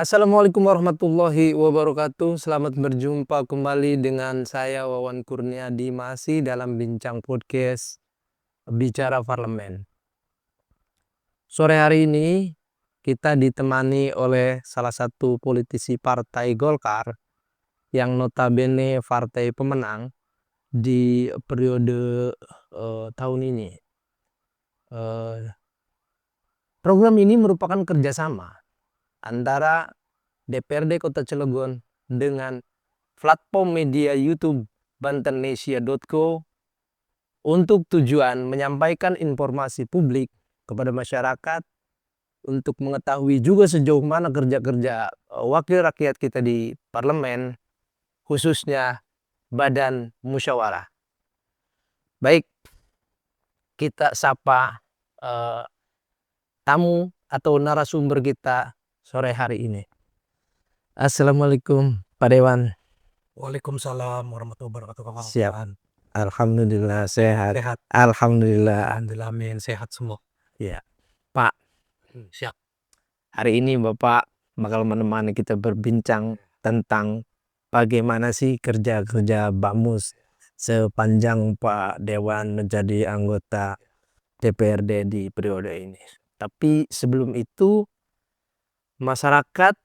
Assalamualaikum warahmatullahi wabarakatuh. Selamat berjumpa kembali dengan saya Wawan Kurniadi masih dalam bincang podcast Bicara Parlemen. Sore hari ini kita ditemani oleh salah satu politisi Partai Golkar yang notabene partai pemenang di periode tahun ini. Program ini merupakan kerjasama antara DPRD Kota Cilegon dengan platform media YouTube bantenesia.co untuk tujuan menyampaikan informasi publik kepada masyarakat untuk mengetahui juga sejauh mana kerja-kerja wakil rakyat kita di parlemen, khususnya badan musyawarah. Baik, kita sapa tamu atau narasumber kita sore hari ini. Assalamualaikum Pak Dewan. Waalaikumsalam warahmatullahi wabarakatuh. Siap. Alhamdulillah sehat. Sehat. Alhamdulillah. Alhamdulillah, amin, sehat semua. Ya, Pak. Siap. Hari ini Bapak bakal menemani kita berbincang tentang bagaimana sih kerja-kerja Bamus sepanjang Pak Dewan menjadi anggota DPRD di periode ini. Tapi sebelum itu masyarakat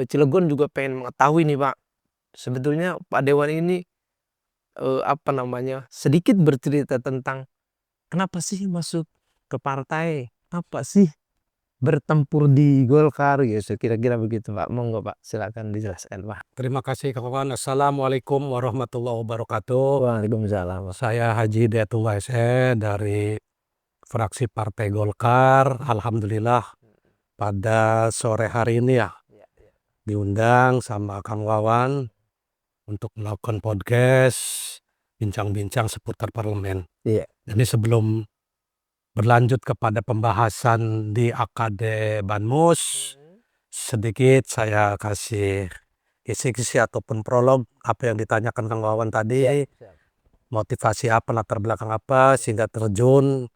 Cilegon juga pengen mengetahui nih Pak. Sebetulnya Pak Dewan ini sedikit bercerita tentang kenapa sih masuk ke partai, apa sih bertempur di Golkar gitu, kira-kira begitu Pak. Monggo Pak, silakan dijelaskan Pak. Terima kasih kawan. Assalamualaikum warahmatullahi wabarakatuh. Waalaikumsalam. Saya Haji Hidayatullah SE dari fraksi Partai Golkar. Alhamdulillah pada sore hari ini diundang sama Kang Wawan untuk melakukan podcast bincang-bincang seputar parlemen. Iya. Jadi sebelum berlanjut kepada pembahasan di AKD Banmus, sedikit saya kasih kisi-kisi ataupun prolog apa yang ditanyakan Kang Wawan tadi, motivasi apa, latar belakang apa sehingga terjun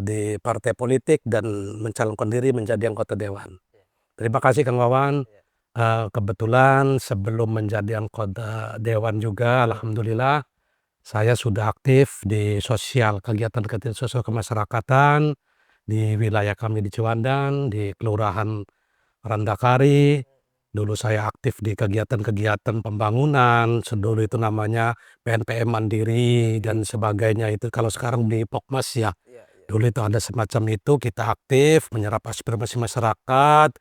di partai politik dan mencalonkan diri menjadi anggota dewan. Terima kasih Kang Wawan. Kebetulan sebelum menjadi anggota dewan juga, alhamdulillah saya sudah aktif di kegiatan sosial kemasyarakatan di wilayah kami di Ciwandan, di Kelurahan Randakari. Dulu saya aktif di kegiatan-kegiatan pembangunan, dulu itu namanya PNPM Mandiri dan sebagainya itu. Kalau sekarang di Pokmas ya, dulu itu ada semacam itu, kita aktif menyerap aspirasi masyarakat,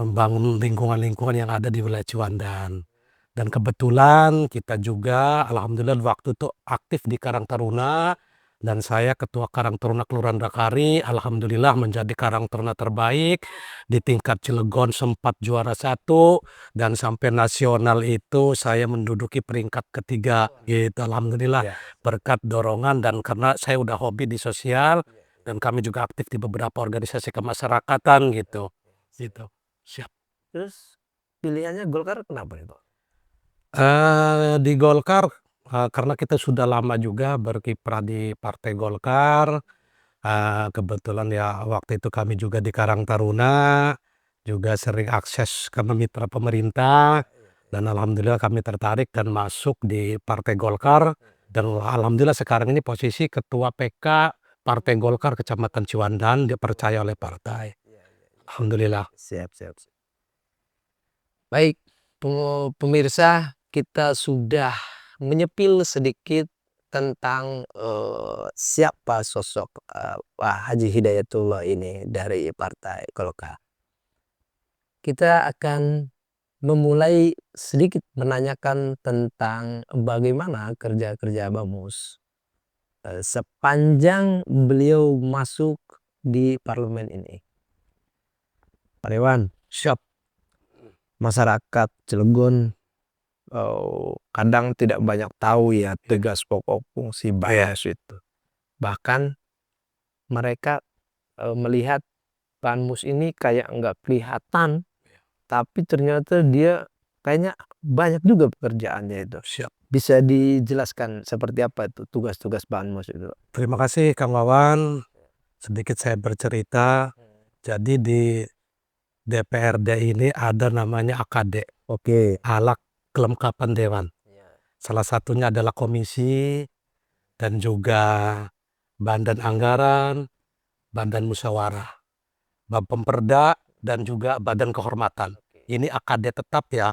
membangun lingkungan-lingkungan yang ada di wilayah Ciwandan. Dan kebetulan kita juga alhamdulillah waktu itu aktif di Karang Taruna dan saya ketua Karang Taruna Kelurahan Randakari, alhamdulillah menjadi Karang Taruna terbaik di tingkat Cilegon, sempat juara 1 dan sampai nasional itu saya menduduki peringkat ketiga gitu, alhamdulillah berkat dorongan dan karena saya udah hobi di sosial dan kami juga aktif di beberapa organisasi kemasyarakatan gitu. Siap. Terus pilihannya Golkar kenapa itu? Di Golkar karena kita sudah lama juga berkiprah di Partai Golkar, kebetulan ya waktu itu kami juga di Karang Taruna, juga sering akses karena mitra pemerintah dan alhamdulillah kami tertarik dan masuk di Partai Golkar dan alhamdulillah sekarang ini posisi Ketua PK Partai Golkar Kecamatan Ciwandan, dipercaya oleh partai. Alhamdulillah. Siap. Baik, pemirsa, kita sudah menyepil sedikit tentang siapa sosok Pak Haji Hidayatullah ini dari Partai Golkar. Kita akan memulai sedikit menanyakan tentang bagaimana kerja-kerja Bamus sepanjang beliau masuk di parlemen ini. Pak Dewan, Siap. masyarakat Cilegon kadang tidak banyak tahu ya tugas pokok fungsi Bamus itu. Bahkan mereka melihat Bamus ini kayak nggak kelihatan, tapi ternyata dia kayaknya banyak juga pekerjaannya itu. Siap. Bisa dijelaskan seperti apa itu tugas-tugas Bamus itu? Terima kasih Kang Wawan. Sedikit saya bercerita. Jadi di DPRD ini ada namanya AKD, Oke. alat kelengkapan dewan. Salah satunya adalah komisi dan juga badan anggaran, badan musyawarah, Bapemperda dan juga badan kehormatan. Ini AKD tetap ya.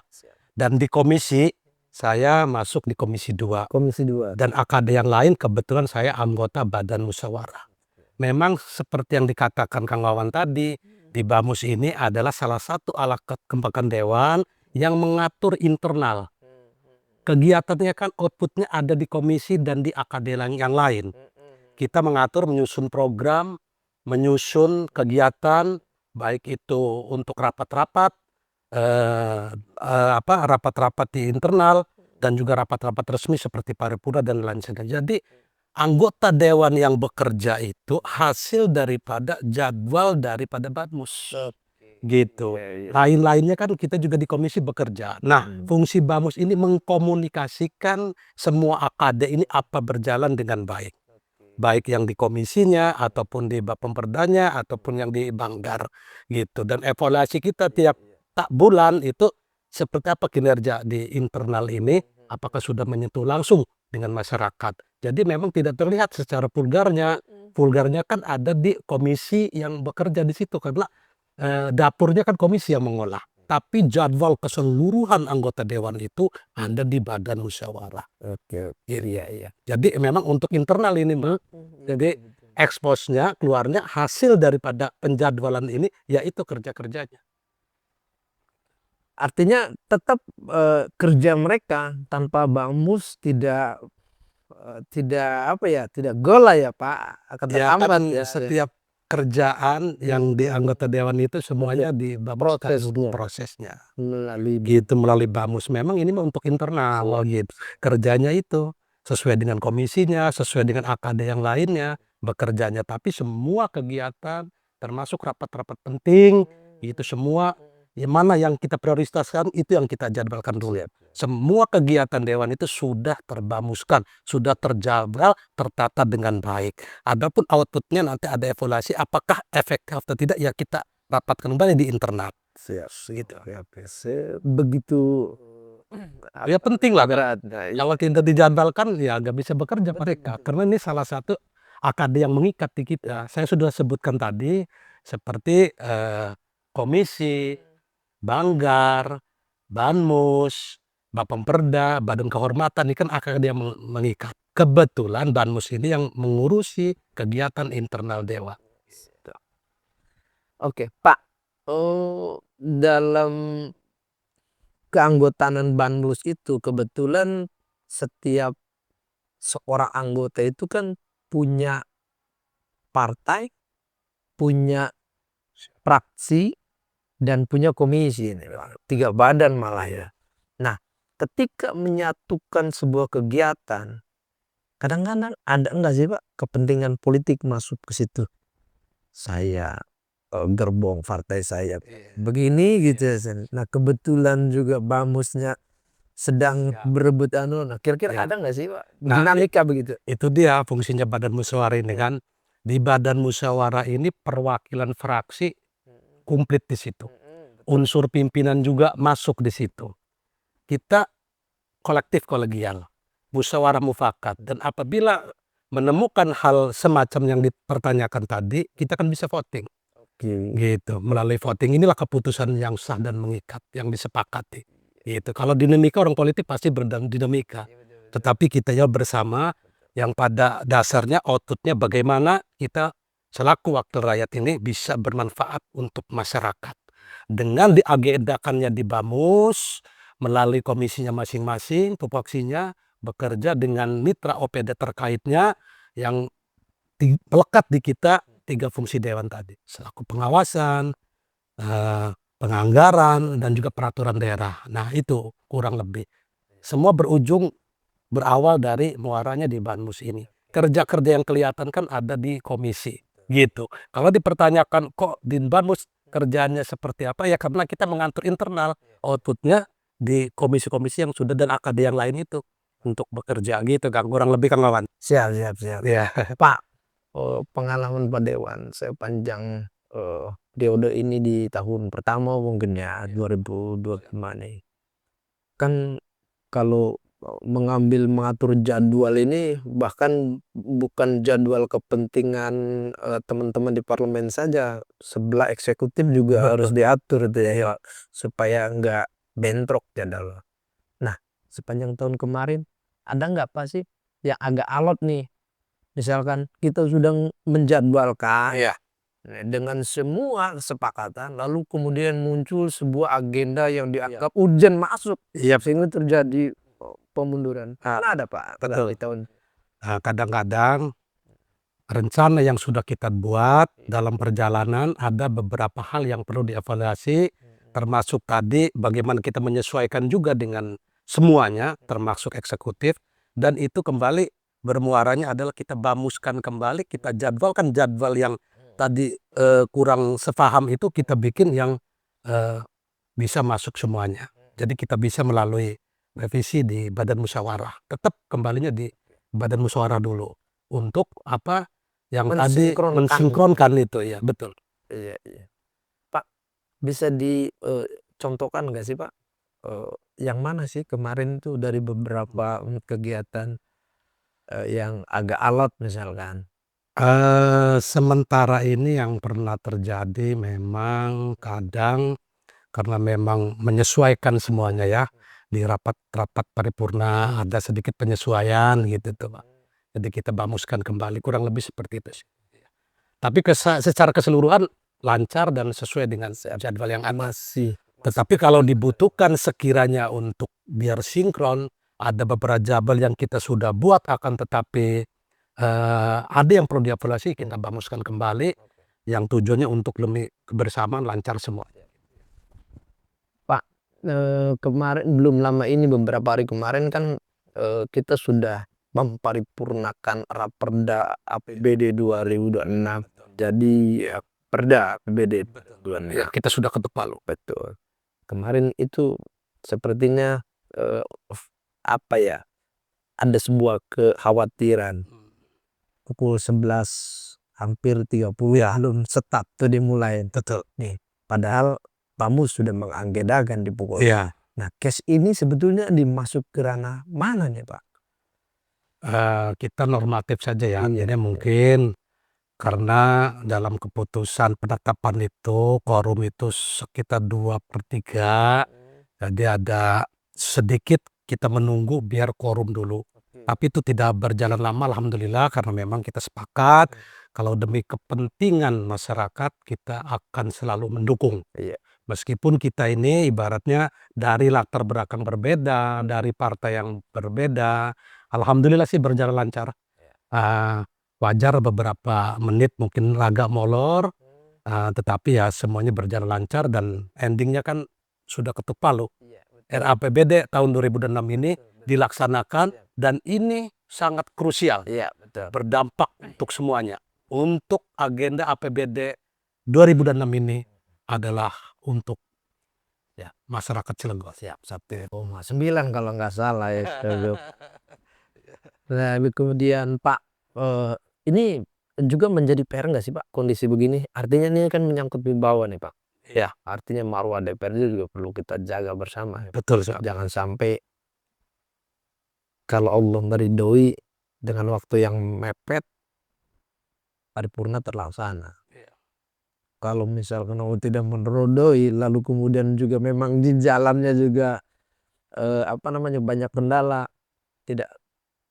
Dan di komisi saya masuk di komisi 2. Komisi 2. Dan AKD yang lain kebetulan saya anggota badan musyawarah. Memang seperti yang dikatakan Kang Wawan tadi, di BAMUS ini adalah salah satu alat kelengkapan dewan yang mengatur internal. Kegiatannya kan outputnya ada di komisi dan di AKD yang lain. Kita mengatur, menyusun program, menyusun kegiatan, baik itu untuk rapat-rapat, rapat-rapat di internal dan juga rapat-rapat resmi seperti paripurna dan lain sebagainya. Jadi anggota dewan yang bekerja itu hasil daripada jadwal daripada BAMUS. Gitu. Lain-lainnya kan kita juga di komisi bekerja. Nah, fungsi BAMUS ini mengkomunikasikan semua AKD ini apa berjalan dengan baik. Baik yang di komisinya ataupun di Bapemperdanya ataupun yang di Banggar gitu. Dan evaluasi kita tiap bulan itu seperti apa kinerja di internal ini, apakah sudah menyentuh langsung dengan masyarakat. Jadi memang tidak terlihat secara vulgarnya. Vulgarnya kan ada di komisi yang bekerja di situ karena dapurnya kan komisi yang mengolah. Tapi jadwal keseluruhan anggota dewan itu ada di badan musyawarah. Oke. Iya. Jadi memang untuk internal ini, Mbak. Jadi eksposnya, keluarnya hasil daripada penjadwalan ini, yaitu kerja-kerjanya. Artinya tetap kerja mereka tanpa BAMUS tidak goal lah ya Pak. Ya kan ya. setiap kerjaan yang di anggota dewan itu semuanya di BAMUS prosesnya. Melalui BAMUS. Memang ini untuk internal gitu. Kerjanya itu sesuai dengan komisinya, sesuai dengan AKD yang lainnya, bekerjanya. Tapi semua kegiatan termasuk rapat-rapat penting itu semua mana yang kita prioritaskan itu yang kita jadwalkan dulu. Semua kegiatan dewan itu sudah terbamuskan, sudah terjadwal, tertata dengan baik. Adapun outputnya nanti ada evaluasi apakah efektif atau tidak ya kita rapatkan kembali di internal. Gitu. Begitu Ya penting lah. berat. Kalau tidak dijadwalkan ya nggak bisa bekerja mereka. Karena ini salah satu AKD yang mengikat di kita. Saya sudah sebutkan tadi seperti komisi, Banggar, Banmus, Bapemperda, Badan Kehormatan, ini kan AKD yang mengikat. Kebetulan Banmus ini yang mengurusi kegiatan internal dewan. Oke, Pak. Dalam keanggotaan Banmus itu kebetulan setiap seorang anggota itu kan punya partai, punya fraksi, dan punya komisi. 3 badan malah ya. Nah, ketika menyatukan sebuah kegiatan, kadang-kadang ada enggak sih Pak kepentingan politik masuk ke situ? Saya gerbong partai saya begini gitu. Nah kebetulan juga BAMUSnya sedang berebut nah kira-kira ada nggak sih Pak dinamika begitu? Itu dia fungsinya badan musyawarah ini kan. Di badan musyawarah ini perwakilan fraksi komplit di situ. Unsur pimpinan juga masuk di situ. Kita kolektif kolegial, musyawarah mufakat, dan apabila menemukan hal semacam yang dipertanyakan tadi, kita kan bisa voting. Gitu. Melalui voting inilah keputusan yang sah dan mengikat, yang disepakati. Gitu. Kalau dinamika orang politik pasti berdinamika. Tetapi kita ya bersama yang pada dasarnya outputnya bagaimana kita selaku wakil rakyat ini bisa bermanfaat untuk masyarakat. Dengan diagendakannya di BAMUS, melalui komisinya masing-masing, tupoksinya bekerja dengan mitra OPD terkaitnya yang melekat di kita 3 fungsi dewan tadi. Selaku pengawasan, penganggaran, dan juga peraturan daerah. Nah itu kurang lebih. Semua berawal dari muaranya di Banmus ini. Kerja-kerja yang kelihatan kan ada di komisi. Gitu. Kalau dipertanyakan kok di Banmus kerjanya seperti apa ya karena kita mengatur internal. Outputnya di komisi-komisi yang sudah dan AKD yang lain itu untuk bekerja gitu Kang. Kurang lebih Kang Wawan. Siap. Ya. Pak, pengalaman Pak Dewan saya panjang periode ini di tahun pertama mungkin ya 2025 nih. Kan kalau mengatur jadwal ini bahkan bukan jadwal kepentingan teman-teman di parlemen saja, sebelah eksekutif juga harus diatur itu ya, supaya nggak bentrok jadwal. Nah, sepanjang tahun kemarin ada nggak Pak sih yang agak alot nih? Misalkan kita sudah menjadwalkan dengan semua kesepakatan, lalu kemudian muncul sebuah agenda yang dianggap urgent masuk, sehingga terjadi pemunduran. Nah, ada Pak Betul. di tahun. Kadang-kadang rencana yang sudah kita buat dalam perjalanan ada beberapa hal yang perlu dievaluasi, termasuk tadi bagaimana kita menyesuaikan juga dengan semuanya, termasuk eksekutif, dan itu kembali bermuaranya adalah kita bamuskan kembali, kita jadwalkan jadwal yang tadi kurang sepaham itu kita bikin yang bisa masuk semuanya. Jadi kita bisa melalui revisi di badan musyawarah. Tetap kembalinya di badan musyawarah dulu untuk apa yang tadi mensinkronkan itu ya, betul. Iya, iya. Pak, bisa dicontohkan nggak sih Pak, yang mana sih kemarin tuh dari beberapa kegiatan yang agak alot misalkan? Sementara ini yang pernah terjadi memang kadang karena memang menyesuaikan semuanya ya, di rapat-rapat paripurna ada sedikit penyesuaian gitu tuh, Pak. Jadi kita bamuskan kembali, kurang lebih seperti itu sih. Tapi secara keseluruhan lancar dan sesuai dengan jadwal yang ada. Tetapi kalau dibutuhkan sekiranya untuk biar sinkron, ada beberapa jadwal yang kita sudah buat akan tetapi ada yang perlu dievaluasi, kita bamuskan kembali yang tujuannya untuk lebih kebersamaan lancar semua. Pak, kemarin belum lama ini beberapa hari kemarin kan kita sudah memparipurnakan Raperda APBD 2026. Jadi ya, Perda APBD 2026. Ya, kita sudah ketuk palu. Betul. Kemarin itu sepertinya apa ya? Ada sebuah kekhawatiran. Pukul 11 hampir 30 ya belum start tuh dimulai. Betul. Nih, padahal Bamus sudah mengagendakan di pukul. Iya. Nah, case ini sebetulnya dimasuk ke ranah mana nih Pak? Kita normatif saja ya. Jadi mungkin karena dalam keputusan penetapan itu quorum itu sekitar 2/3, jadi ada sedikit kita menunggu biar quorum dulu. Tapi itu tidak berjalan lama alhamdulillah karena memang kita sepakat kalau demi kepentingan masyarakat kita akan selalu mendukung. Iya. Meskipun kita ini ibaratnya dari latar belakang berbeda, dari partai yang berbeda, alhamdulillah sih berjalan lancar. Wajar beberapa menit mungkin agak molor, tetapi ya semuanya berjalan lancar dan endingnya kan sudah ketuk palu. RAPBD tahun 2006 ini dilaksanakan dan ini sangat krusial, Iya, betul. berdampak untuk semuanya. Untuk agenda APBD 2006 ini adalah untuk ya masyarakat Cilegon. Siap, 1,9 kalau nggak salah ya. Nah, kemudian Pak, ini juga menjadi PR nggak sih Pak kondisi begini? Artinya ini kan menyangkut wibawa nih Pak. Ya, Artinya marwah DPRD juga perlu kita jaga bersama. betul. Jangan sampai kalau Allah meridhoi dengan waktu yang mepet, paripurna terlaksana. Kalau misalkan Allah tidak meridhoi, lalu kemudian juga memang di jalannya juga banyak kendala, tidak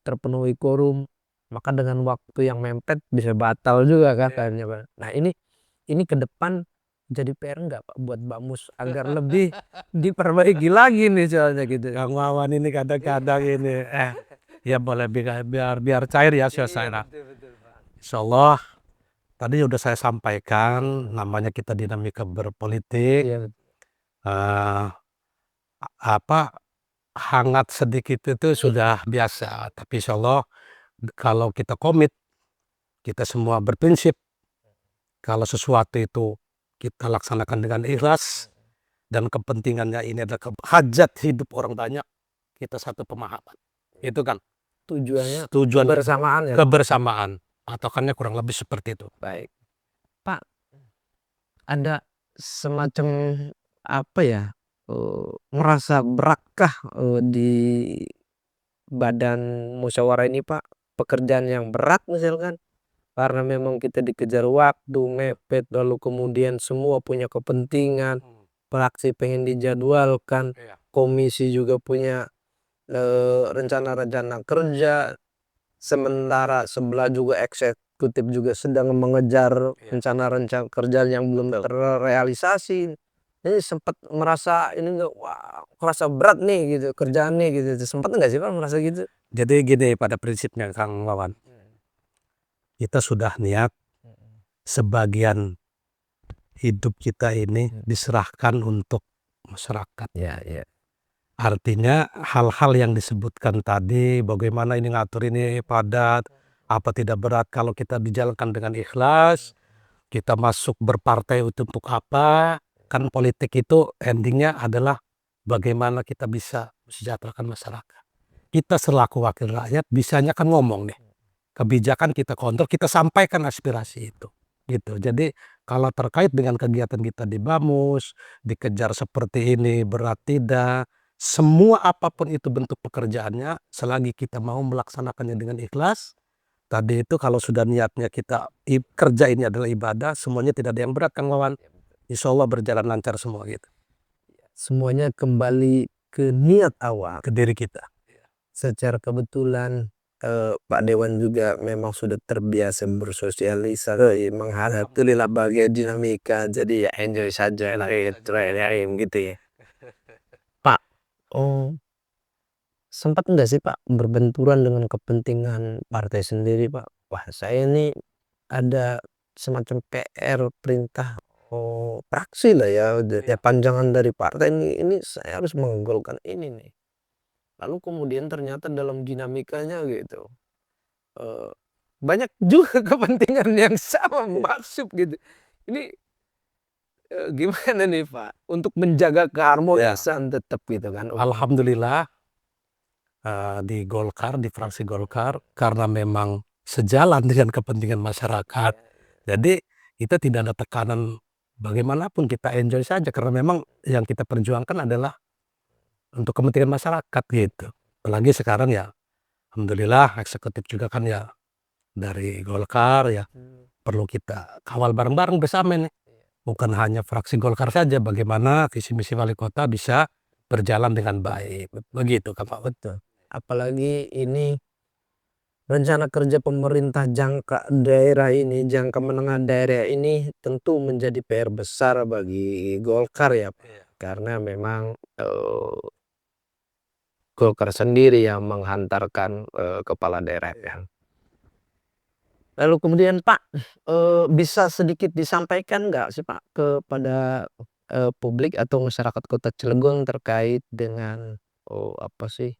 terpenuhi quorum, maka dengan waktu yang mepet bisa batal juga kan akhirnya Pak. Nah, ini ke depan jadi PR nggak Pak buat Bamus agar lebih diperbaiki lagi nih soalnya gitu. Kang Wawan ini kadang-kadang ini ya boleh biar cair ya suasana. Insyaallah tadi udah saya sampaikan namanya kita dinamika berpolitik, Iya, hangat sedikit itu sudah biasa. Tapi insyaallah kalau kita komit, kita semua berprinsip, kalau sesuatu itu kita laksanakan dengan ikhlas dan kepentingannya ini adalah hajat hidup orang banyak, kita satu pemahaman. Itu kan tujuan bersamaan ya. kebersamaan. Patokannya kurang lebih seperti itu. Baik. Pak, ada semacam apa ya, merasa beratkah, di badan musyawarah ini Pak, pekerjaan yang berat misalkan, karena memang kita dikejar waktu, mepet, lalu kemudian semua punya kepentingan, praksi pengen dijadwalkan, Iya. komisi juga punya, rencana-rencana kerja, sementara sebelah juga eksekutif juga sedang mengejar Iya. rencana-rencana kerjaan yang belum terrealisasi. Jadi sempat merasa ini nggak, wah merasa berat nih gitu kerjaan nih gitu, sempat nggak sih Pak merasa gitu? Jadi gini pada prinsipnya Kang Wawan, kita sudah niat sebagian hidup kita ini diserahkan untuk masyarakat. Ya, ya. Artinya hal-hal yang disebutkan tadi, bagaimana ini ngatur ini padat, apa tidak berat kalau kita dijalankan dengan ikhlas, kita masuk berpartai untuk apa, kan politik itu endingnya adalah bagaimana kita bisa mesejahterakan masyarakat. Kita selaku wakil rakyat bisanya kan ngomong nih, kebijakan kita kontrol, kita sampaikan aspirasi itu, gitu. Jadi kalau terkait dengan kegiatan kita di Bamus, dikejar seperti ini, berat tidak, semua apapun itu bentuk pekerjaannya, selagi kita mau melaksanakannya dengan ikhlas, tadi itu kalau sudah niatnya kita kerja ini adalah ibadah, semuanya tidak ada yang berat Kang Wawan. Insya Allah berjalan lancar semua gitu. Semuanya kembali ke niat awal. Ke diri kita. Secara kebetulan, Pak Dewan juga memang sudah terbiasa bersosialisasi, menghadapi berbagai dinamika, jadi ya enjoy saja lah gitu ya. Pak, oh sempat enggak sih Pak berbenturan dengan kepentingan partai sendiri Pak? Wah saya ini ada semacam PR perintah, praksi lah ya, ya panjangan dari partai ini saya harus menggolkan ini nih. Lalu kemudian ternyata dalam dinamikanya gitu, eee, banyak juga kepentingan yang sama masuk gitu. Ini, gimana nih Pak untuk menjaga keharmonisan tetap gitu kan? Alhamdulillah di Golkar, di fraksi Golkar, karena memang sejalan dengan kepentingan masyarakat. Jadi kita tidak ada tekanan bagaimanapun kita enjoy saja karena memang yang kita perjuangkan adalah untuk kepentingan masyarakat gitu. Apalagi sekarang ya alhamdulillah eksekutif juga kan ya dari Golkar ya, perlu kita kawal bareng-bareng bersama nih. Bukan hanya fraksi Golkar saja, bagaimana visi misi wali kota bisa berjalan dengan baik. Begitu Kak Pak. Betul. Apalagi ini rencana kerja pemerintah jangka daerah ini, jangka menengah daerah ini tentu menjadi PR besar bagi Golkar ya Pak. Karena memang, Golkar sendiri yang menghantarkan, kepala daerah ya. Lalu kemudian Pak, bisa sedikit disampaikan nggak sih Pak kepada, publik atau masyarakat Kota Cilegon terkait dengan, apa sih,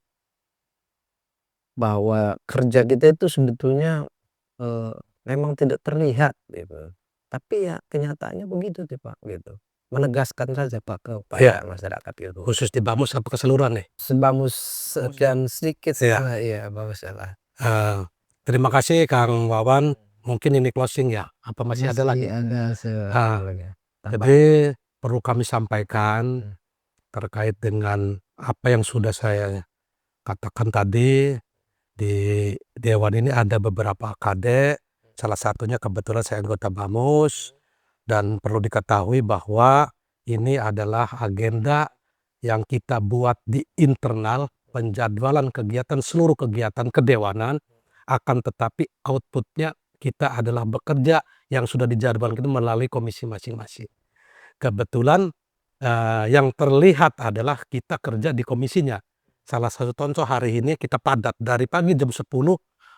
bahwa kerja kita itu sebetulnya, eee, memang tidak terlihat gitu, tapi ya kenyataannya begitu sih Pak gitu. Menegaskan saja Pak kepada masyarakat gitu. Khusus di Bamus apa keseluruhan nih? Sebamus sekian sedikit Iya. iya bagus lah. Terima kasih Kang Wawan, mungkin ini closing ya? Apa masih ada lagi? Ada Jadi perlu kami sampaikan terkait dengan apa yang sudah saya katakan tadi, di dewan ini ada beberapa kadek, salah satunya kebetulan saya anggota Bamus, dan perlu diketahui bahwa ini adalah agenda yang kita buat di internal penjadwalan kegiatan seluruh kegiatan kedewanan, akan tetapi outputnya kita adalah bekerja yang sudah dijadwalkan itu melalui komisi masing-masing. Kebetulan yang terlihat adalah kita kerja di komisinya. Salah satu contoh hari ini kita padat dari pagi jam 10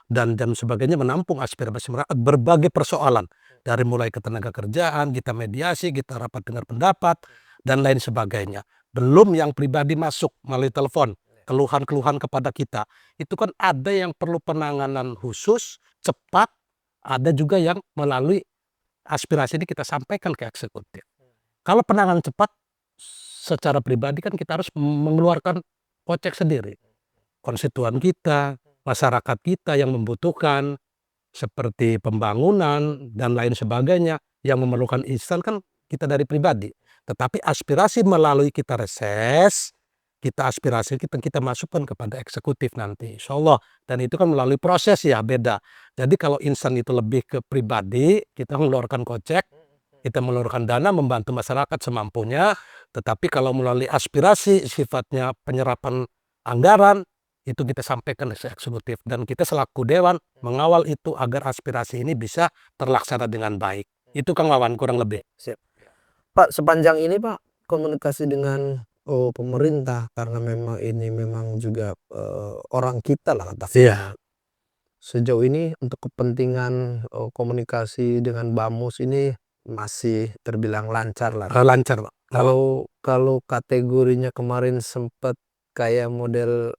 dan jam sebagainya menampung aspirasi masyarakat berbagai persoalan. Dari mulai ketenaga kerjaan, kita mediasi, kita rapat dengar pendapat, dan lain sebagainya. Belum yang pribadi masuk melalui telepon, keluhan-keluhan kepada kita. Itu kan ada yang perlu penanganan khusus, cepat, ada juga yang melalui aspirasi ini kita sampaikan ke eksekutif. Kalau penanganan cepat, secara pribadi kan kita harus mengeluarkan kocek sendiri. Konstituen kita, masyarakat kita yang membutuhkan seperti pembangunan dan lain sebagainya yang memerlukan instan kan kita dari pribadi, tetapi aspirasi melalui kita reses, kita aspirasi kita masukkan kepada eksekutif nanti, insyaallah. Dan itu kan melalui proses ya, beda. Jadi kalau insan itu lebih ke pribadi, kita mengeluarkan kocek, kita mengeluarkan dana membantu masyarakat semampunya, tetapi kalau melalui aspirasi sifatnya penyerapan anggaran, itu kita sampaikan ke eksekutif dan kita selaku dewan mengawal itu agar aspirasi ini bisa terlaksana dengan baik. Itu Kang Wawan kurang lebih. Siap. Pak, sepanjang ini Pak komunikasi dengan pemerintah karena memang ini memang juga orang kita lah katakan. Sejauh ini untuk kepentingan komunikasi dengan Bamus ini masih terbilang lancar lah. Lancar Pak. Kalau kategorinya kemarin sempat kayak model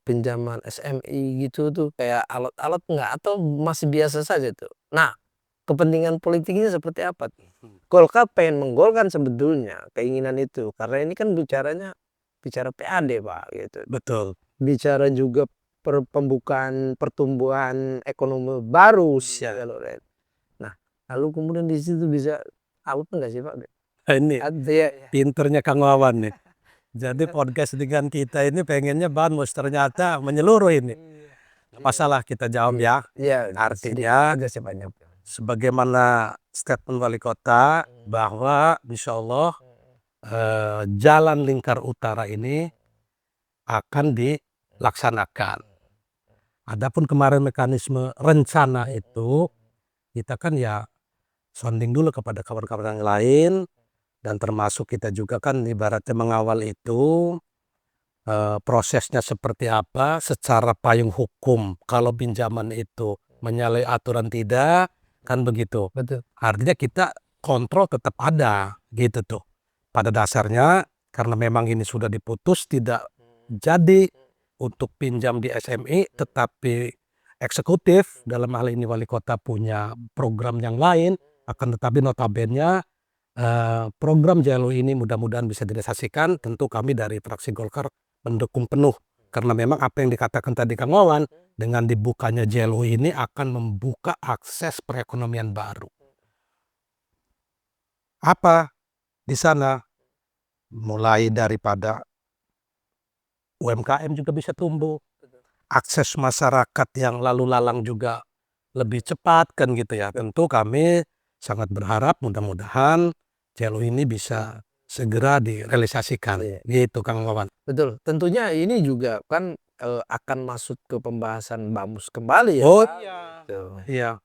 pinjaman SMI gitu tuh kayak alat-alat nggak atau masih biasa saja tuh. Nah, kepentingan politiknya seperti apa tuh? Golkar pengen menggolkan sebetulnya keinginan itu karena ini kan bicara PAD Pak gitu. Betul. Bicara juga pembukaan pertumbuhan ekonomi baru ya kalau nah lalu kemudian di situ bisa out enggak sih Pak? Ini pinternya Kang Wawan nih. Jadi podcast dengan kita ini pengennya Bamus, ternyata menyeluruh ini. Masalah kita jawab ya. Artinya sebagaimana statement wali kota bahwa insya Allah jalan lingkar utara ini akan dilaksanakan. Adapun kemarin mekanisme rencana itu kita kan ya sounding dulu kepada kawan-kawan yang lain, dan termasuk kita juga kan ibaratnya mengawal itu prosesnya seperti apa secara payung hukum. Kalau pinjaman itu menyalahi aturan tidak, kan begitu. Betul. Artinya kita kontrol tetap ada gitu tuh. Pada dasarnya karena memang ini sudah diputus tidak jadi untuk pinjam di SMI, tetapi eksekutif dalam hal ini wali kota punya program yang lain, akan tetapi notabene program JLU ini mudah-mudahan bisa direalisasikan. Tentu kami dari fraksi Golkar mendukung penuh karena memang apa yang dikatakan tadi Kang Wawan, dengan dibukanya JLU ini akan membuka akses perekonomian baru. Apa di sana? Mulai daripada UMKM juga bisa tumbuh, akses masyarakat yang lalu lalang juga lebih cepat kan gitu ya. Tentu kami sangat berharap mudah-mudahan JLU ini bisa segera direalisasikan. Gitu Kang Wawan. Betul. Tentunya ini juga kan akan masuk ke pembahasan Bamus kembali ya. Oh Tuh. iya.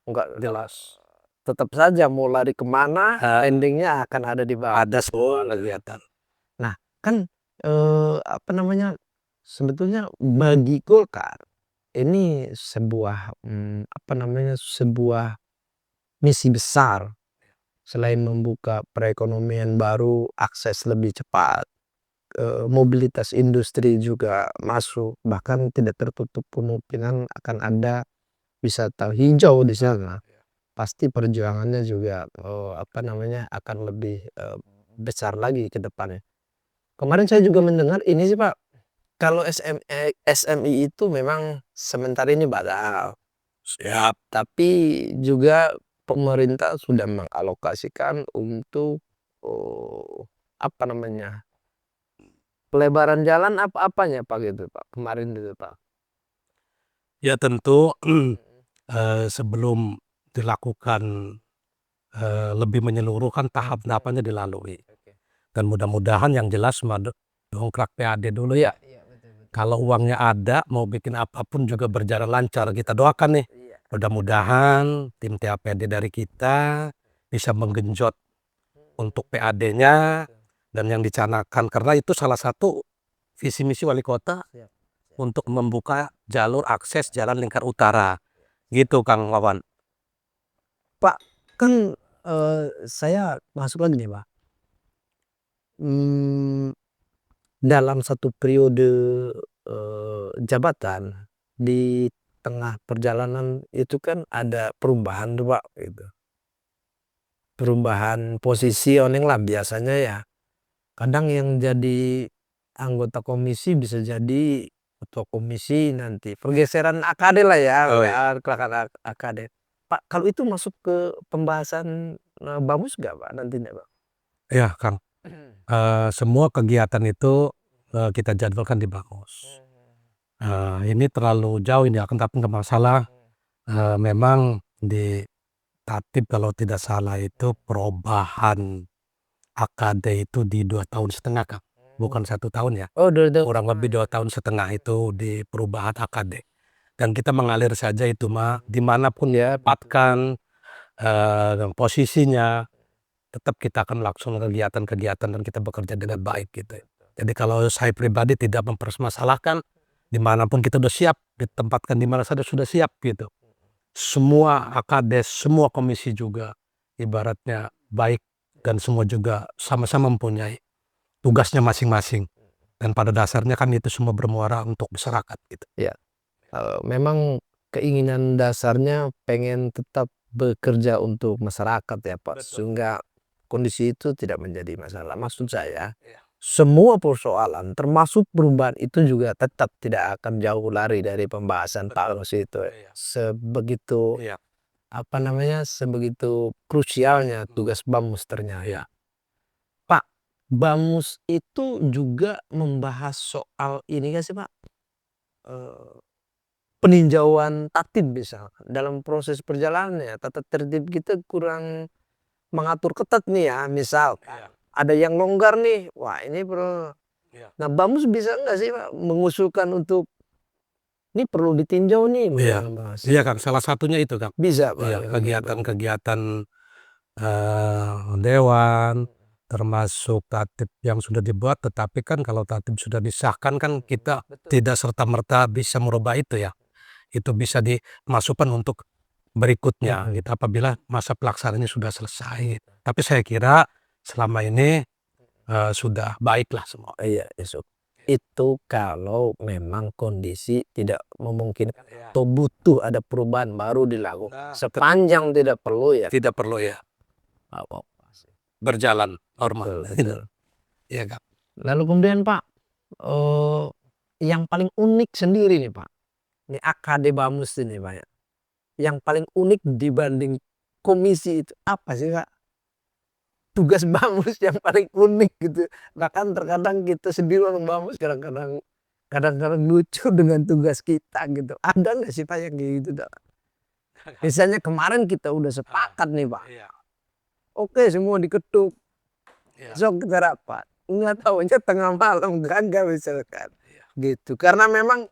Enggak jelas. Tetap saja mau lari kemana, endingnya akan ada di bawah. Ada semua kelihatan. Nah, kan apa namanya? Sebetulnya bagi Golkar ini sebuah apa namanya? Sebuah misi besar. Selain membuka perekonomian baru, akses lebih cepat, mobilitas industri juga masuk, bahkan tidak tertutup kemungkinan akan ada wisata hijau di sana. Pasti perjuangannya juga apa namanya? Akan lebih besar lagi ke depannya. Kemarin saya juga mendengar ini sih Pak, kalau SMI itu memang sementara ini batal. Siap. Tapi juga pemerintah sudah mengalokasikan untuk apa namanya? Pelebaran jalan apa-apanya Pak gitu Pak, kemarin itu Pak. Ya tentu sebelum dilakukan lebih menyeluruh kan tahap-tahapannya dilalui. Dan mudah-mudahan yang jelas dongkrak PAD dulu ya. Kalau uangnya ada, mau bikin apapun juga berjalan lancar. Kita doakan nih. Mudah-mudahan tim TAPD dari kita bisa menggenjot untuk PAD-nya dan yang dicanangkan. Karena itu salah satu visi misi wali kota untuk membuka jalur akses jalan lingkar utara. Gitu Kang Wawan. Pak, kan saya masuk lagi nih Pak. Dalam satu periode jabatan di tengah perjalanan itu kan ada perubahan tuh Pak gitu. Perubahan positioning lah biasanya ya. Kadang yang jadi anggota komisi bisa jadi ketua komisi nanti. Pergeseran AKD lah ya, AKD. Pak, kalau itu masuk ke pembahasan bamus nggak Pak nantinya Pak? Ya Kang, semua kegiatan itu, kita jadwalkan di Bamus. Ini terlalu jauh ini akan tapi nggak masalah, memang di Tatip kalau tidak salah itu perubahan AKD itu di 2,5 tahun, Kang, bukan 1 tahun ya, Oh, kurang lebih 2,5 tahun itu di perubahan AKD. Dan kita mengalir saja itu mah, dimanapun ya tempatkan, posisinya, tetap kita akan melaksanakan kegiatan-kegiatan dan kita bekerja dengan baik gitu ya. Jadi kalau saya pribadi tidak mempermasalahkan, dimanapun kita udah siap, ditempatkan di mana saja sudah siap gitu. Semua AKD, semua komisi juga ibaratnya baik dan semua juga sama-sama mempunyai tugasnya masing-masing. Dan pada dasarnya kan itu semua bermuara untuk masyarakat gitu. Ya, memang keinginan dasarnya pengen tetap bekerja untuk masyarakat ya Pak, Betul. sehingga kondisi itu tidak menjadi masalah. Maksud saya, Iya. semua persoalan termasuk perubahan itu juga tetap tidak akan jauh lari dari pembahasan Pak Betul. Ros itu. Iya. Sebegitu Iya. sebegitu krusialnya tugas Bamus ternyata. Iya. Pak, Bamus itu juga membahas soal ini nggak sih Pak? Eh, Peninjauan tatib misalkan dalam proses perjalanannya, tata tertib kita kurang mengatur ketat nih ya, misal Iya. ada yang longgar nih, wah ini perlu. Iya. Nah, Bamus bisa nggak sih Pak mengusulkan untuk ini perlu ditinjau nih, Iya. Mas? Iya Kang, salah satunya itu Kang. Bisa Pak. Iya, kegiatan-kegiatan, dewan, termasuk tatib yang sudah dibuat, tetapi kan kalau tatib sudah disahkan kan kita tidak serta-merta bisa merubah itu ya. Itu bisa dimasukkan untuk berikutnya gitu, apabila masa pelaksanaannya sudah selesai. Tapi saya kira selama ini, sudah baiklah semua. Iya, itu kalau memang kondisi tidak memungkinkan Iya. atau butuh ada perubahan baru dilakukan. Nah, Sepanjang tidak perlu ya. tidak perlu ya, Nggak apa-apa sih. berjalan normal. Betul. Iya Kang. Lalu kemudian Pak, yang paling unik sendiri nih Pak, ini AKD Bamus ini Pak ya. Yang paling unik dibanding komisi itu apa sih Pak? Tugas Bamus yang paling unik gitu. Bahkan terkadang kita sendiri orang Bamus kadang-kadang lucu dengan tugas kita gitu. Ada nggak sih Pak yang kayak gitu? Misalnya kemarin kita udah sepakat nih Pak. Iya. Oke, semua diketuk. Iya. Besok kita rapat. Nggak tahunya tengah malam gagal misalkan. Iya. Gitu. Karena memang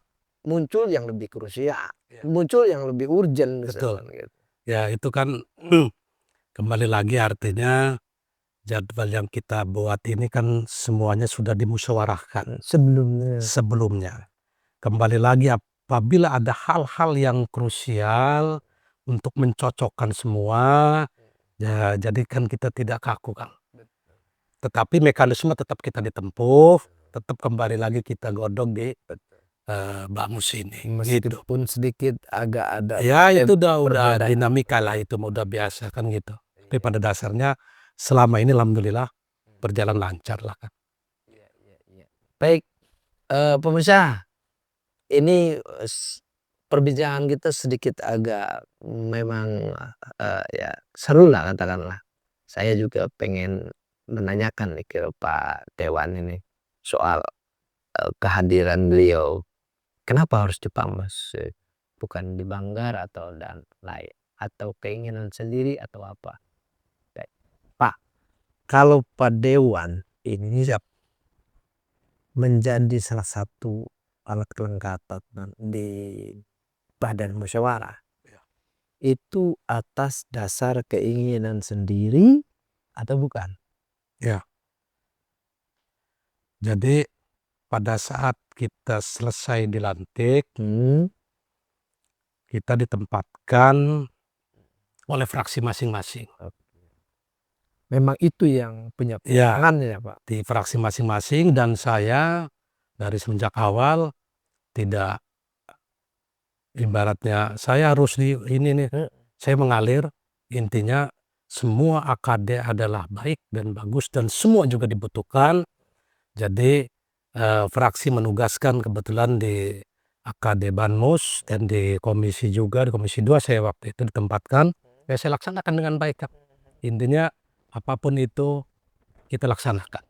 muncul yang lebih krusial. Iya. Muncul yang lebih urgent Betul. misalkan gitu. Ya itu kan kembali lagi artinya jadwal yang kita buat ini kan semuanya sudah dimusyawarahkan sebelumnya. Kembali lagi apabila ada hal-hal yang krusial untuk mencocokkan semua, ya jadi kan kita tidak kaku Kang. Tetapi mekanisme tetap kita ditempuh, tetap kembali lagi kita godok di, Bamus ini gitu. Meskipun sedikit agak ada Ya itu udah perbedaan. dinamika lah, itu udah biasa kan gitu. Tapi pada dasarnya selama ini alhamdulillah berjalan lancar lah Kang. Baik, pemirsa, ini perbincangan kita sedikit agak memang ya seru lah katakanlah. Saya juga pengen menanyakan nih ke Pak Dewan ini soal kehadiran beliau. Kenapa harus di Bamus? Bukan di Banggar atau dan lain, atau keinginan sendiri atau apa? Baik. Pak, kalau Pak Dewan ini menjadi salah satu alat kelengkapan di badan musyawarah, itu atas dasar keinginan sendiri atau bukan? Ya. Jadi pada saat kita selesai dilantik, kita ditempatkan oleh fraksi masing-masing. Memang itu yang punya Ya, kewenangan ya Pak? di fraksi masing-masing dan saya dari semenjak awal tidak ibaratnya saya harus ini nih, saya mengalir intinya semua AKD adalah baik dan bagus dan semua juga dibutuhkan. Jadi, fraksi menugaskan kebetulan di AKD Banmus dan di komisi juga, di komisi 2 saya waktu itu ditempatkan, ya saya laksanakan dengan baik Kang. Intinya apapun itu kita laksanakan,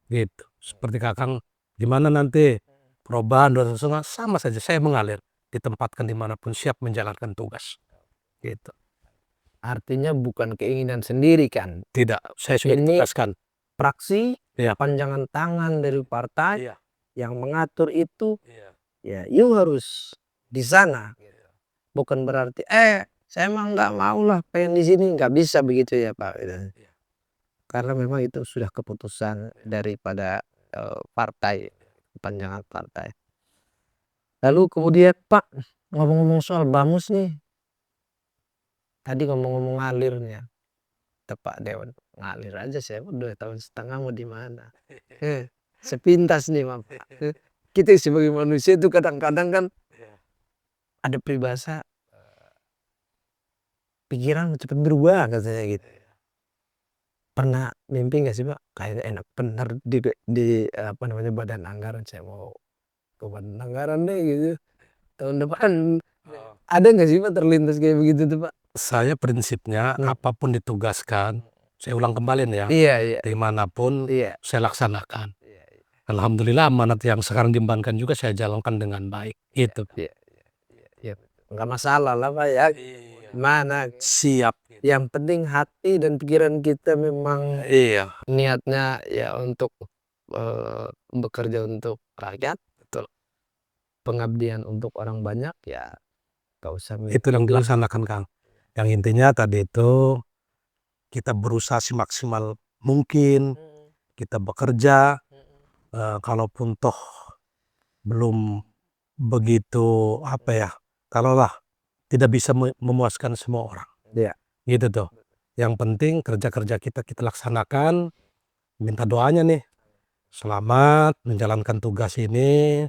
gitu. Seperti Kakang, gimana nanti perubahan dosa sama saja saya mengalir, ditempatkan dimanapun siap menjalankan tugas, gitu. Artinya bukan keinginan sendiri kan? Tidak, saya sudah Ini ditugaskan. praksi, Iya. panjangan tangan dari partai Iya. yang mengatur itu, Iya. ya you harus di sana. Bukan berarti, saya emang nggak mau lah pengen di sini, nggak bisa begitu ya Pak, gitu. Iya. Karena memang itu sudah keputusan daripada partai, panjangan partai. Lalu kemudian Pak, ngomong-ngomong soal BAMUS nih, tadi ngomong-ngomong ngalirnya, Pak Dewan, ngalir aja saya 2,5 tahun mau di mana. Sepintas nih Pak. Kita sebagai manusia itu kadang-kadang kan Iya. ada peribahasa, pikiran cepat berubah katanya gitu. Pernah mimpi nggak sih Pak, kayaknya enak bener di apa namanya, badan anggaran, saya mau ke badan anggaran deh gitu, tahun depan. Oh. Ada nggak sih Pak terlintas kayak begitu tuh Pak? Saya prinsipnya apapun ditugaskan, saya ulang kembali nih ya, Iya iya. dimanapun Iya. saya laksanakan. Iya iya. Alhamdulillah amanat yang sekarang diembankan juga saya jalankan dengan baik, gitu. Iya iya iya iya. Nggak masalah lah Pak ya, Iya. gimana, Siap. yang penting hati dan pikiran kita memang Iya. niatnya ya untuk bekerja untuk rakyat, Betul. pengabdian untuk orang banyak, ya nggak usah Itu yang mikir. dilaksanakan Kang. Yang intinya tadi itu kita berusaha semaksimal mungkin, kita bekerja, kalaupun toh belum begitu apa ya, kalaulah tidak bisa memuaskan semua orang, Iya. gitu tuh. Yang penting kerja-kerja kita laksanakan, minta doanya nih, selamat menjalankan tugas ini,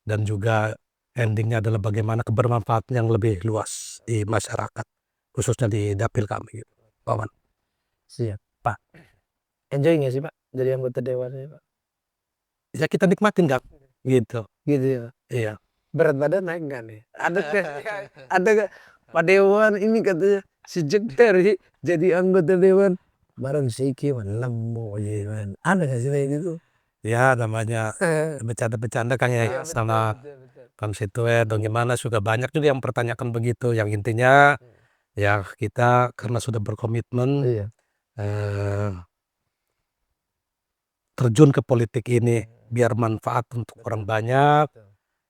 dan juga ending-nya adalah bagaimana kebermanfaatan yang lebih luas di masyarakat, khususnya di dapil kami gitu, Wawan. Siap Pak. Enjoy nggak sih Pak jadi anggota dewan ini Pak? Ya kita nikmatin Kang, gitu. Gitu ya. Iya. Berat badan naik nggak nih? Ada nggak Pak Dewan ini katanya sejak dari jadi anggota dewan barang siki lemu man. Ada nggak sih kayak gitu? Ya namanya bercanda-bercanda Kang ya, sama konstituen atau gimana juga banyak juga yang mempertanyakan begitu. Yang intinya ya kita karena sudah berkomitmen Iya. terjun ke politik ini biar manfaat untuk orang banyak,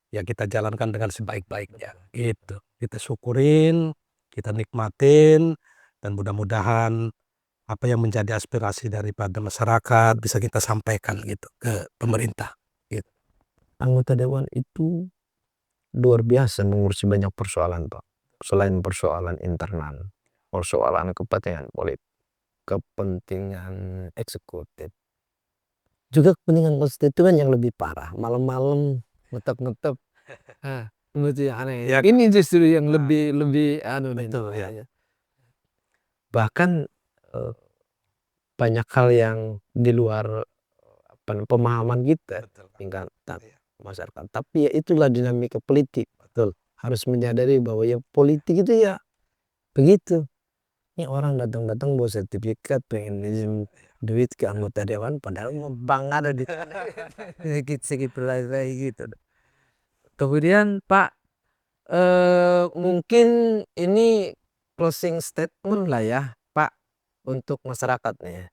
ya kita jalankan dengan sebaik-baiknya, gitu. Kita syukurin, kita nikmatin, dan mudah-mudahan apa yang menjadi aspirasi daripada masyarakat bisa kita sampaikan gitu ke pemerintah, gitu. Anggota dewan itu luar biasa mengurusi banyak persoalan Pak. Selain persoalan internal, persoalan kepentingan politik, kepentingan eksekutif, juga kepentingan konstituen yang lebih parah. Malam-malam ngetep-ngetep. Itu yang aneh. Ya, Ini justru yang lebih anu nih. betul ya. Bahkan banyak hal yang di luar pemahaman kita Betul. tingkat masyarakat. Tapi ya itulah dinamika politik. Betul. Harus menyadari bahwa ya politik itu ya begitu. Ini orang datang-datang bawa sertifikat pengen minjem duit ke anggota dewan padahal mau bank ada di segi pelai gitu. Kemudian Pak, mungkin ini closing statement lah ya Pak untuk masyarakat nih.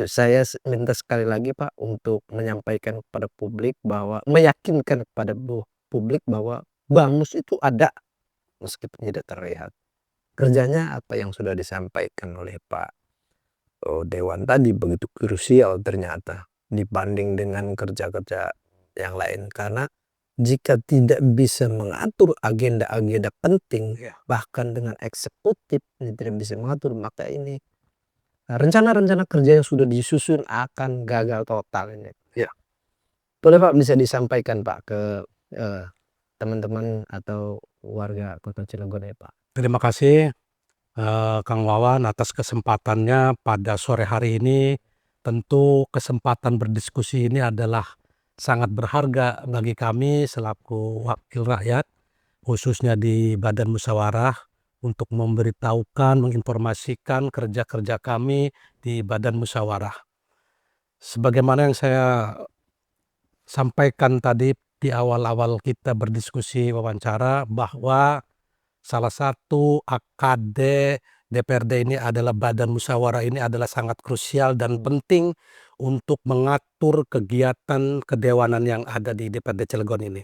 Saya minta sekali lagi Pak untuk menyampaikan kepada publik bahwa meyakinkan kepada publik bahwa BAMUS itu ada meskipun tidak terlihat. Kerjanya apa yang sudah disampaikan oleh Pak Dewan tadi begitu krusial ternyata dibanding dengan kerja-kerja yang lain, karena jika tidak bisa mengatur agenda-agenda penting bahkan dengan eksekutif ini tidak bisa mengatur, maka ini rencana-rencana kerja yang sudah disusun akan gagal total ini. Ya. Boleh Pak bisa disampaikan Pak ke teman-teman atau warga Kota Cilegon ya Pak. Terima kasih Kang Wawan atas kesempatannya pada sore hari ini. Tentu kesempatan berdiskusi ini adalah sangat berharga bagi kami selaku wakil rakyat, khususnya di Badan Musyawarah untuk memberitahukan, menginformasikan kerja-kerja kami di Badan Musyawarah. Sebagaimana yang saya sampaikan tadi di awal-awal kita berdiskusi wawancara, bahwa salah satu AKD DPRD ini adalah Badan Musyawarah ini adalah sangat krusial dan penting untuk mengatur kegiatan kedewanan yang ada di DPRD Cilegon ini.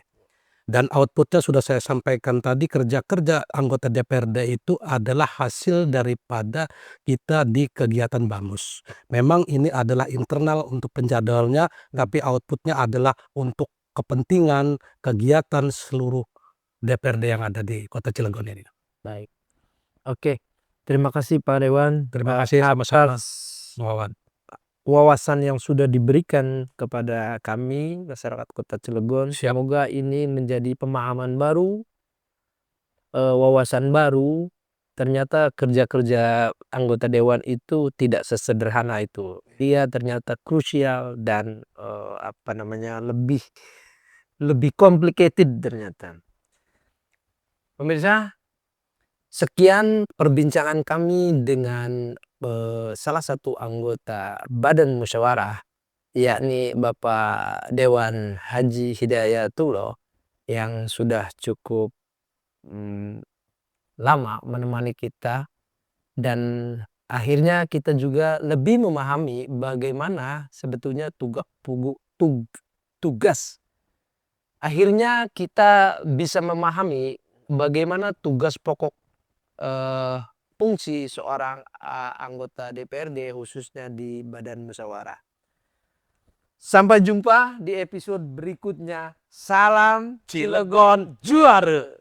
Dan outputnya sudah saya sampaikan tadi, kerja-kerja anggota DPRD itu adalah hasil daripada kita di kegiatan BAMUS. Memang ini adalah internal untuk penjadwalnya, tapi outputnya adalah untuk kepentingan kegiatan seluruh DPRD yang ada di Kota Cilegon ini. Baik. Oke, terima kasih Pak Dewan. Terima kasih sama-sama, atas Wawan. wawasan yang sudah diberikan kepada kami masyarakat Kota Cilegon. Siap. Semoga ini menjadi pemahaman baru, wawasan baru. Ternyata kerja-kerja anggota dewan itu tidak sesederhana itu. Dia ternyata krusial dan lebih complicated ternyata. Pemirsa, sekian perbincangan kami dengan salah satu anggota Badan Musyawarah, yakni Bapak Dewan Haji Hidayatullah, yang sudah cukup lama menemani kita, dan akhirnya kita juga lebih memahami bagaimana sebetulnya tugas. Akhirnya kita bisa memahami bagaimana tugas pokok, fungsi seorang anggota DPRD khususnya di Badan Musyawarah. Sampai jumpa di episode berikutnya. Salam Cilegon juara.